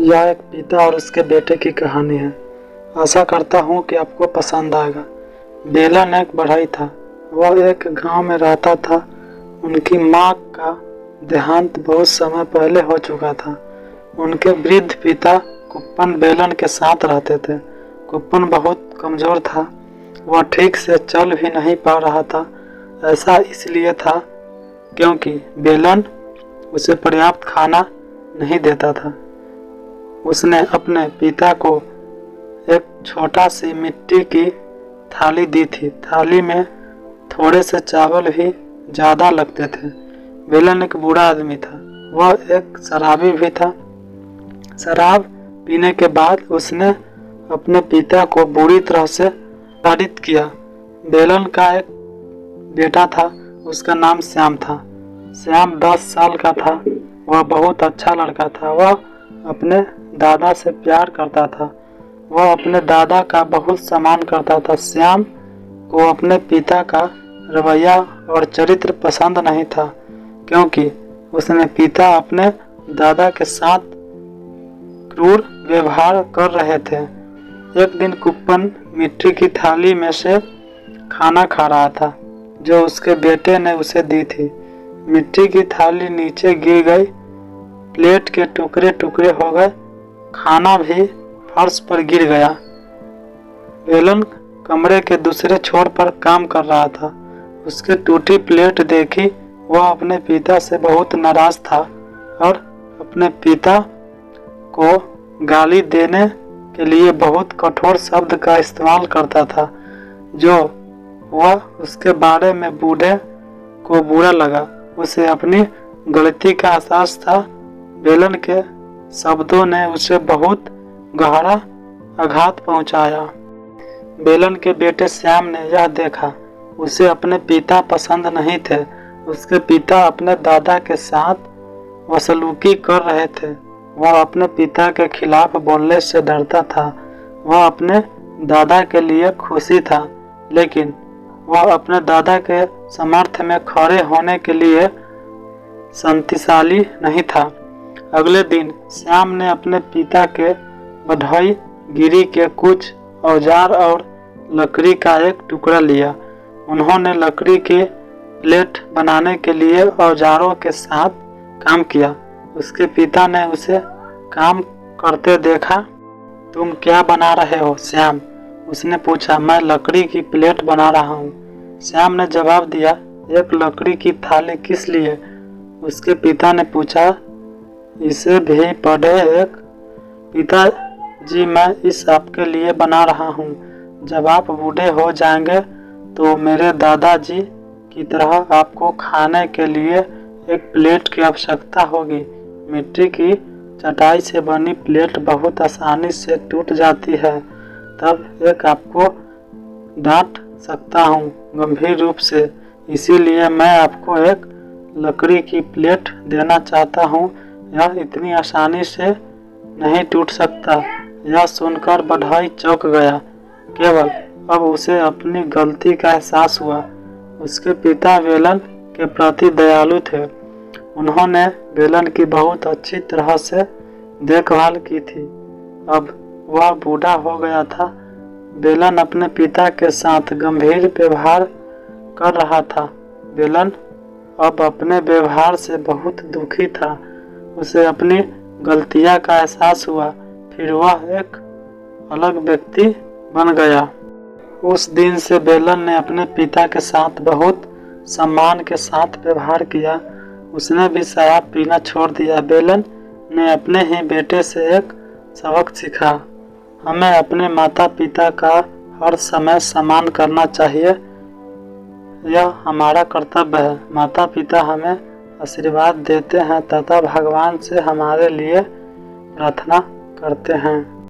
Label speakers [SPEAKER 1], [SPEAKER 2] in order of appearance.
[SPEAKER 1] यह एक पिता और उसके बेटे की कहानी है। आशा करता हूँ कि आपको पसंद आएगा। बेलन एक बढ़ई था। वह एक गांव में रहता था। उनकी माँ का देहांत बहुत समय पहले हो चुका था। उनके वृद्ध पिता कुप्पन बेलन के साथ रहते थे। कुप्पन बहुत कमजोर था। वह ठीक से चल भी नहीं पा रहा था। ऐसा इसलिए था क्योंकि बेलन उसे पर्याप्त खाना नहीं देता था। उसने अपने पिता को एक छोटा सी मिट्टी की थाली दी थी। थाली में थोड़े से चावल भी ज़्यादा लगते थे। बेलन एक बूढ़ा आदमी था। वह एक शराबी भी था। शराब पीने के बाद उसने अपने पिता को बुरी तरह से ताड़ित किया। बेलन का एक बेटा था। उसका नाम श्याम था। श्याम 10 साल का था। वह बहुत अच्छा लड़का था। वह अपने दादा से प्यार करता था। वह अपने दादा का बहुत सम्मान करता था। श्याम को अपने पिता का रवैया और चरित्र पसंद नहीं था क्योंकि उसने पिता अपने दादा के साथ क्रूर व्यवहार कर रहे थे। एक दिन कुप्पन मिट्टी की थाली में से खाना खा रहा था जो उसके बेटे ने उसे दी थी। मिट्टी की थाली नीचे गिर गई। प्लेट के टुकड़े टुकड़े हो गए। खाना भी फर्श पर गिर गया। बेलन कमरे के दूसरे छोर पर काम कर रहा था। उसकी टूटी प्लेट देखी वह अपने पिता से बहुत नाराज था और अपने पिता को गाली देने के लिए बहुत कठोर शब्द का इस्तेमाल करता था जो वह उसके बारे में बूढ़े को बुरा लगा। उसे अपनी गलती का एहसास था। बेलन के शब्दों ने उसे बहुत गहरा आघात पहुंचाया। बेलन के बेटे श्याम ने यह देखा। उसे अपने पिता पसंद नहीं थे। उसके पिता अपने दादा के साथ वसलूकी कर रहे थे। वह अपने पिता के खिलाफ बोलने से डरता था। वह अपने दादा के लिए खुशी था लेकिन वह अपने दादा के समर्थ में खड़े होने के लिए शक्तिशाली नहीं था। अगले दिन श्याम ने अपने पिता के बढ़ई गिरी के कुछ औजार और लकड़ी का एक टुकड़ा लिया। उन्होंने लकड़ी के प्लेट बनाने के लिए औजारों के साथ काम किया। उसके पिता ने उसे काम करते देखा। तुम क्या बना रहे हो श्याम? उसने पूछा। मैं लकड़ी की प्लेट बना रहा हूँ। श्याम ने जवाब दिया। एक लकड़ी की थाली किस लिए? उसके पिता ने पूछा। इसे भी पढ़े एक। पिताजी मैं इस आपके लिए बना रहा हूँ। जब आप बूढ़े हो जाएंगे तो मेरे दादाजी की तरह आपको खाने के लिए एक प्लेट की आवश्यकता होगी। मिट्टी की चटाई से बनी प्लेट बहुत आसानी से टूट जाती है। तब एक आपको डांट सकता हूँ गंभीर रूप से। इसीलिए मैं आपको एक लकड़ी की प्लेट देना चाहता हूँ। यह इतनी आसानी से नहीं टूट सकता। यह सुनकर बढ़ई चौंक गया। केवल अब उसे अपनी गलती का एहसास हुआ। उसके पिता बेलन के प्रति दयालु थे। उन्होंने बेलन की बहुत अच्छी तरह से देखभाल की थी। अब वह बूढ़ा हो गया था। बेलन अपने पिता के साथ गंभीर व्यवहार कर रहा था। बेलन अब अपने व्यवहार से बहुत दुखी था। उसे अपनी गलतियां का एहसास हुआ। फिर वह एक अलग व्यक्ति बन गया। उस दिन से बेलन ने अपने पिता के साथ बहुत सम्मान के साथ व्यवहार किया। उसने भी शराब पीना छोड़ दिया। बेलन ने अपने ही बेटे से एक सबक सीखा। हमें अपने माता पिता का हर समय सम्मान करना चाहिए। यह हमारा कर्तव्य है। माता पिता हमें आशीर्वाद देते हैं तथा भगवान से हमारे लिए प्रार्थना करते हैं।